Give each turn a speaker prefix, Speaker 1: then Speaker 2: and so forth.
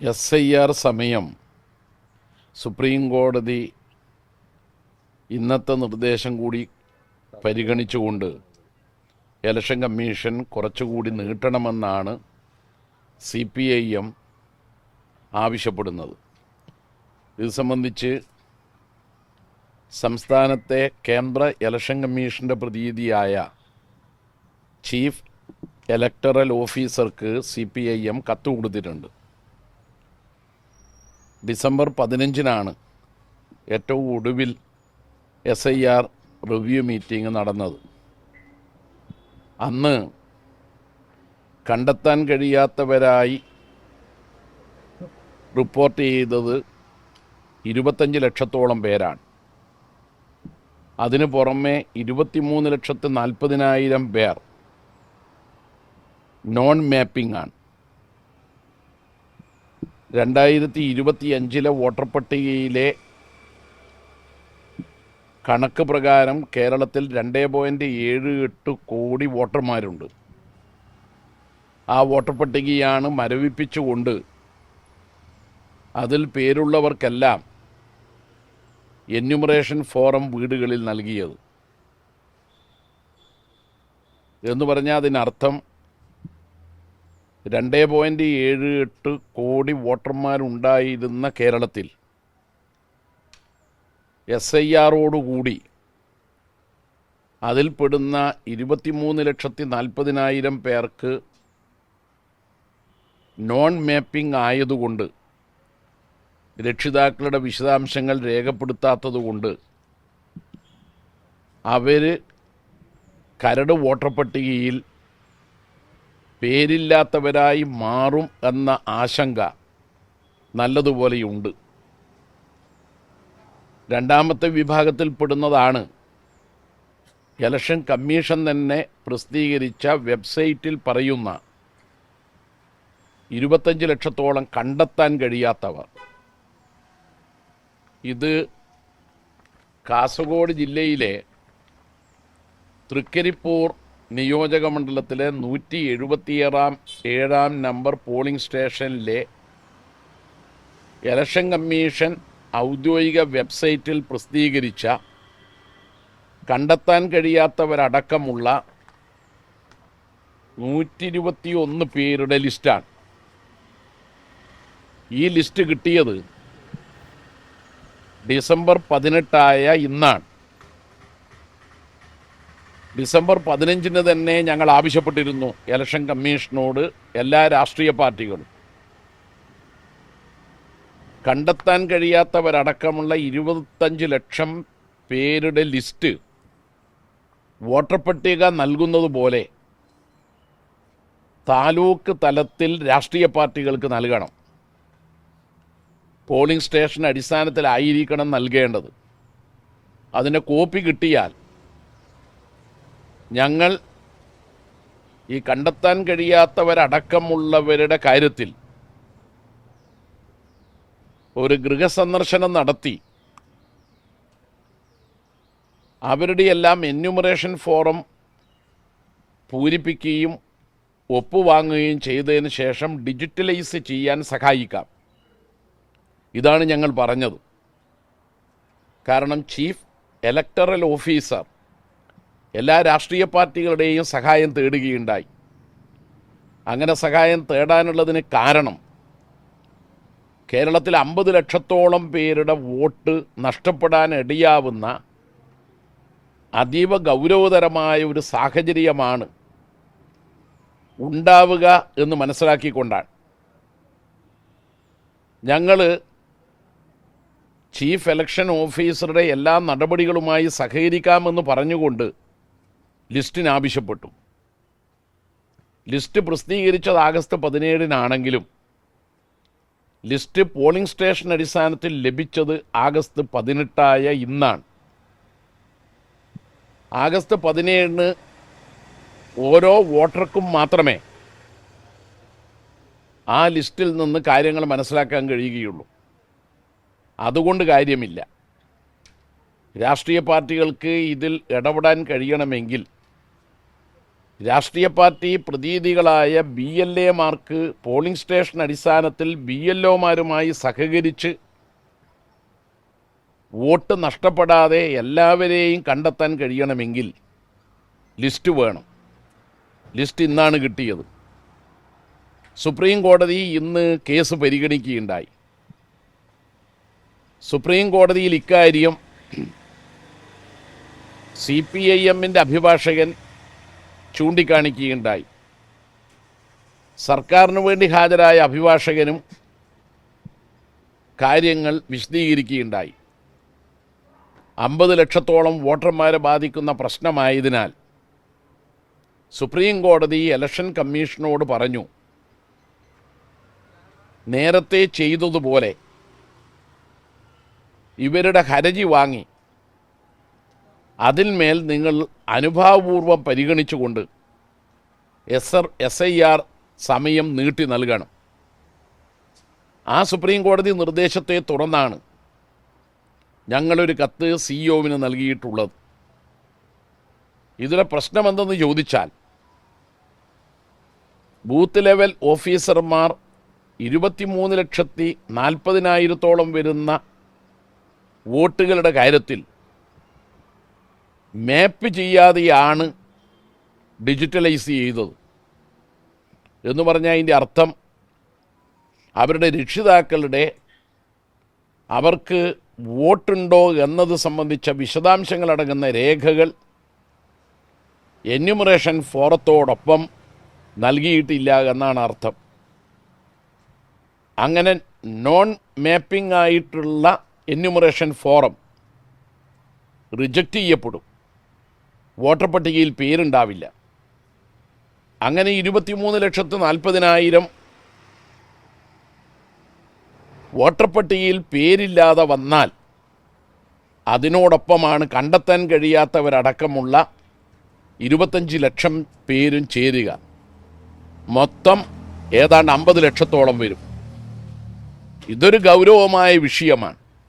Speaker 1: SIR സമയം supreme കോടതി ഇന്നത്തെ നിർദ്ദേശം കൂടി പരിഗണിച്ചുകൊണ്ട് ഇലക്ഷൻ കമ്മീഷൻ കുറച്ചുകൂടി നീട്ടണമെന്നാണ് CPIM ആവശ്യപ്പെടുന്നത്. ഇത് സംബന്ധിച്ച് സംസ്ഥാനത്തെ കേന്ദ്ര ഇലക്ഷൻ കമ്മീഷൻ്റെ പ്രതിനിധിയായ ചീഫ് ഇലക്ടറൽ ഓഫീസർക്ക് CPIM കത്ത് കൊടുത്തിട്ടുണ്ട്. ഡിസംബർ 15-നാണ് ഏറ്റവും ഒടുവിൽ SIR റിവ്യൂ മീറ്റിംഗ് നടന്നത്. അന്ന് കണ്ടെത്താൻ കഴിയാത്തവരായി റിപ്പോർട്ട് ചെയ്തത് 25 ലക്ഷത്തോളം പേരാണ്. അതിനു പുറമെ 23,40,000 പേർ നോൺ മാപ്പിംഗ് ആണ്. 2025 വോട്ടർ പട്ടികയിലെ കണക്ക് പ്രകാരം കേരളത്തിൽ 2.78 കോടി വോട്ടർമാരുണ്ട്. ആ വോട്ടർ പട്ടികയാണ് മരവിപ്പിച്ചുകൊണ്ട് അതിൽ പേരുള്ളവർക്കെല്ലാം എന്യൂമറേഷൻ ഫോറം വീടുകളിൽ നൽകിയത്. എന്ന് പറഞ്ഞാൽ അതിനർത്ഥം 2.78 കോടി വോട്ടർമാരുണ്ടായിരുന്ന കേരളത്തിൽ SIRോടുകൂടി അതിൽപ്പെടുന്ന 23,40,000 പേർക്ക് നോൺ മാപ്പിംഗ് ആയതുകൊണ്ട്, രക്ഷിതാക്കളുടെ വിശദാംശങ്ങൾ രേഖപ്പെടുത്താത്തതുകൊണ്ട് അവർ കരട് വോട്ടർ പട്ടികയിൽ പേരില്ലാത്തവരായി മാറും എന്ന ആശങ്ക നല്ലതുപോലെയുണ്ട്. രണ്ടാമത്തെ വിഭാഗത്തിൽപ്പെടുന്നതാണ് ഇലക്ഷൻ കമ്മീഷൻ തന്നെ പ്രസിദ്ധീകരിച്ച വെബ്സൈറ്റിൽ പറയുന്ന 25 ലക്ഷത്തോളം കണ്ടെത്താൻ കഴിയാത്തവർ. ഇത് കാസർഗോഡ് ജില്ലയിലെ തൃക്കരിപ്പൂർ നിയോജക മണ്ഡലത്തിലെ 177 നമ്പർ പോളിംഗ് സ്റ്റേഷനിലെ ഇലക്ഷൻ കമ്മീഷൻ ഔദ്യോഗിക വെബ്സൈറ്റിൽ പ്രസിദ്ധീകരിച്ച കണ്ടെത്താൻ കഴിയാത്തവരടക്കമുള്ള 121 പേരുടെ ലിസ്റ്റാണ്. ഈ ലിസ്റ്റ് കിട്ടിയത് ഡിസംബർ 18 ഇന്നാണ്. ഡിസംബർ 15 തന്നെ ഞങ്ങൾ ആവശ്യപ്പെട്ടിരുന്നു ഇലക്ഷൻ കമ്മീഷനോട്, എല്ലാ രാഷ്ട്രീയ പാർട്ടികളും കണ്ടെത്താൻ കഴിയാത്തവരടക്കമുള്ള 25 ലക്ഷം പേരുടെ ലിസ്റ്റ് വോട്ടർ പട്ടിക നൽകുന്നത് പോലെ താലൂക്ക് തലത്തിൽ രാഷ്ട്രീയ പാർട്ടികൾക്ക് നൽകണം. പോളിംഗ് സ്റ്റേഷൻ അടിസ്ഥാനത്തിലായിരിക്കണം നൽകേണ്ടത്. അതിൻ്റെ കോപ്പി കിട്ടിയാൽ ഞങ്ങൾ ഈ കണ്ടെത്താൻ കഴിയാത്തവരടക്കമുള്ളവരുടെ കാര്യത്തിൽ ഒരു ഗൃഹസന്ദർശനം നടത്തി അവരുടെ എല്ലാം എന്യൂമറേഷൻ ഫോറം പൂരിപ്പിക്കുകയും ഒപ്പുവാങ്ങുകയും ചെയ്തതിന് ശേഷം ഡിജിറ്റലൈസ് ചെയ്യാൻ സഹായിക്കാം. ഇതാണ് ഞങ്ങൾ പറഞ്ഞത്. കാരണം ചീഫ് ഇലക്ടറൽ ഓഫീസർ എല്ലാ രാഷ്ട്രീയ പാർട്ടികളുടെയും സഹായം തേടുകയുണ്ടായി. അങ്ങനെ സഹായം തേടാനുള്ളതിന് കാരണം കേരളത്തിൽ 50 ലക്ഷത്തോളം പേരുടെ വോട്ട് നഷ്ടപ്പെടാൻ ഇടയാവുന്ന അതീവ ഗൗരവതരമായ ഒരു സാഹചര്യമാണ് ഉണ്ടാവുക എന്ന് മനസ്സിലാക്കിക്കൊണ്ടാണ് ഞങ്ങൾ ചീഫ് ഇലക്ഷൻ ഓഫീസറുടെ എല്ലാ നടപടികളുമായി സഹകരിക്കാമെന്ന് പറഞ്ഞുകൊണ്ട് ലിസ്റ്റിന് ആവശ്യപ്പെട്ടു. ലിസ്റ്റ് പ്രസിദ്ധീകരിച്ചത് ആഗസ്റ്റ് 17-നാണെങ്കിലും ലിസ്റ്റ് പോളിംഗ് സ്റ്റേഷൻ അടിസ്ഥാനത്തിൽ ലഭിച്ചത് ആഗസ്റ്റ് 18 ഇന്നാണ്. ആഗസ്റ്റ് 17 ഓരോ വോട്ടർക്കും മാത്രമേ ആ ലിസ്റ്റിൽ നിന്ന് കാര്യങ്ങൾ മനസ്സിലാക്കാൻ കഴിയുകയുള്ളൂ. അതുകൊണ്ട് കാര്യമില്ല. രാഷ്ട്രീയ പാർട്ടികൾക്ക് ഇതിൽ ഇടപെടാൻ കഴിയണമെങ്കിൽ രാഷ്ട്രീയ പാർട്ടി പ്രതീതികളായ BLA മാർക്ക് പോളിംഗ് സ്റ്റേഷൻ അടിസ്ഥാനത്തിൽ BLOമാരുമായി സഹകരിച്ച് വോട്ട് നഷ്ടപ്പെടാതെ എല്ലാവരെയും കണ്ടെത്താൻ കഴിയണമെങ്കിൽ ലിസ്റ്റ് വേണം. ലിസ്റ്റ് ഇന്നാണ് കിട്ടിയത്. സുപ്രീം കോടതി ഇന്ന് കേസ് പരിഗണിക്കുകയുണ്ടായി. സുപ്രീം കോടതിയിൽ ഇക്കാര്യം CPIMൻ്റെ അഭിഭാഷകൻ ചൂണ്ടിക്കാണിക്കുകയുണ്ടായി. സർക്കാരിന് വേണ്ടി ഹാജരായ അഭിഭാഷകനും കാര്യങ്ങൾ വിശദീകരിക്കുകയുണ്ടായി. 50 ലക്ഷത്തോളം വോട്ടർമാരെ ബാധിക്കുന്ന പ്രശ്നമായതിനാൽ സുപ്രീം കോടതി ഇലക്ഷൻ കമ്മീഷനോട് പറഞ്ഞു, നേരത്തെ ചെയ്തതുപോലെ ഇവരുടെ ഹർജി വാങ്ങി അതിന്മേൽ നിങ്ങൾ അനുഭാവപൂർവം പരിഗണിച്ചുകൊണ്ട് SIR സമയം നീട്ടി നൽകണം. ആ സുപ്രീം കോടതി നിർദ്ദേശത്തെ തുടർന്നാണ് ഞങ്ങളൊരു കത്ത് CEO-വിന് നൽകിയിട്ടുള്ളത്. ഇതിലെ പ്രശ്നമെന്തെന്ന് ചോദിച്ചാൽ, ബൂത്ത് ലെവൽ ഓഫീസർമാർ 23,40,000 വരുന്ന വോട്ടുകളുടെ കാര്യത്തിൽ മാപ്പ് ചെയ്യാതെയാണ് ഡിജിറ്റലൈസ് ചെയ്തത്. എന്ന് പറഞ്ഞാൽ അതിൻ്റെ അർത്ഥം അവരുടെ രക്ഷിതാക്കളുടെ അവർക്ക് വോട്ടുണ്ടോ എന്നത് സംബന്ധിച്ച വിശദാംശങ്ങളടങ്ങുന്ന രേഖകൾ എന്യൂമറേഷൻ ഫോറത്തോടൊപ്പം നൽകിയിട്ടില്ല എന്നാണ് അർത്ഥം. അങ്ങനെ നോൺ മാപ്പിംഗ് ആയിട്ടുള്ള എന്യൂമറേഷൻ ഫോറം റിജക്റ്റ് ചെയ്യപ്പെടും. വോട്ടർ പട്ടികയിൽ പേരുണ്ടാവില്ല. അങ്ങനെ 23,40,000 വോട്ടർ പട്ടികയിൽ പേരില്ലാതെ വന്നാൽ അതിനോടൊപ്പമാണ് കണ്ടെത്താൻ കഴിയാത്തവരടക്കമുള്ള 25 ലക്ഷം പേരും ചേരുക. മൊത്തം ഏതാണ്ട് 50 ലക്ഷത്തോളം വരും. ഇതൊരു ഗൗരവമായ വിഷയമാണ്.